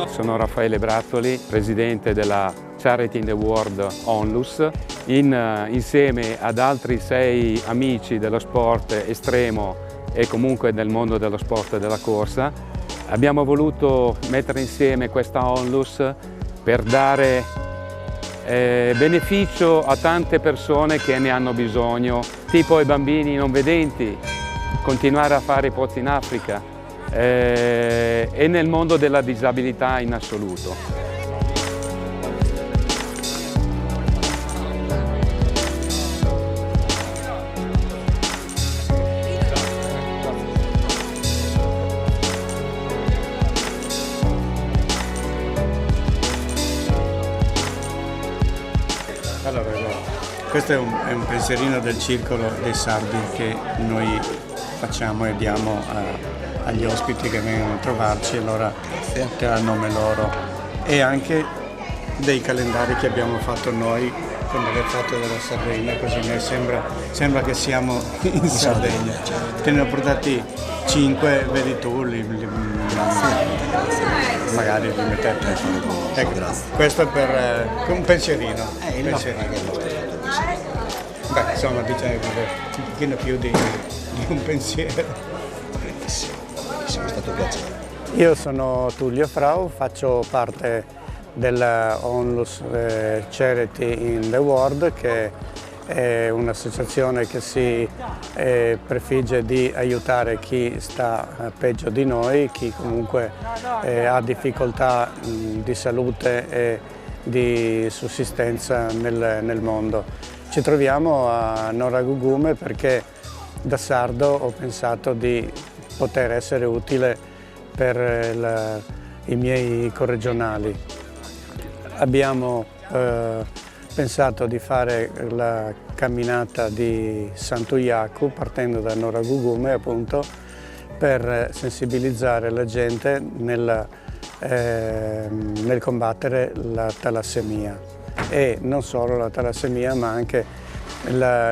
Sono Raffaele Brazzoli, presidente della Charity in the World Onlus. Insieme ad altri 6 amici dello sport estremo e comunque del mondo dello sport e della corsa, abbiamo voluto mettere insieme questa Onlus per dare beneficio a tante persone che ne hanno bisogno, tipo i bambini non vedenti, continuare a fare i pozzi in Africa e nel mondo della disabilità in assoluto. Allora, questo è un pensierino del circolo dei sardi che noi facciamo e diamo agli ospiti che vengono a trovarci, allora terrà il nome loro, e anche dei calendari che abbiamo fatto noi con le foto della Sardegna, così noi sembra che siamo in Sardegna. Te ne ho portati 5, vedi tu, magari li mettete. Ecco, questo è per un pensierino. Beh, insomma, diciamo un pochino più di un pensiero. È stato un piacere. Io sono Tullio Frau, faccio parte della Onlus Charity in the World, che è un'associazione che si prefigge di aiutare chi sta peggio di noi, chi comunque ha difficoltà di salute e di sussistenza nel mondo. Ci troviamo a Noragugume perché da sardo ho pensato di poter essere utile per i miei corregionali. Abbiamo pensato di fare la camminata di Sant'Uiacu partendo da Noragugume, appunto, per sensibilizzare la gente nel combattere la talassemia, e non solo la talassemia ma anche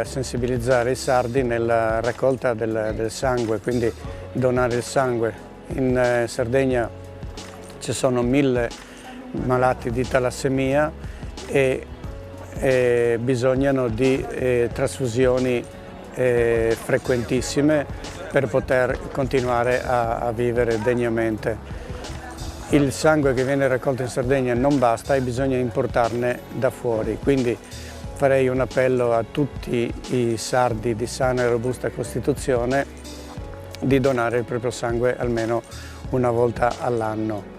sensibilizzare i sardi nella raccolta del sangue, quindi donare il sangue. In Sardegna ci sono 1000 malati di talassemia e bisognano di trasfusioni frequentissime per poter continuare a vivere degnamente. Il sangue che viene raccolto in Sardegna non basta e bisogna importarne da fuori, quindi farei un appello a tutti i sardi di sana e robusta costituzione di donare il proprio sangue almeno una volta all'anno.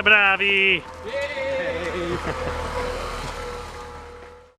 Bravi!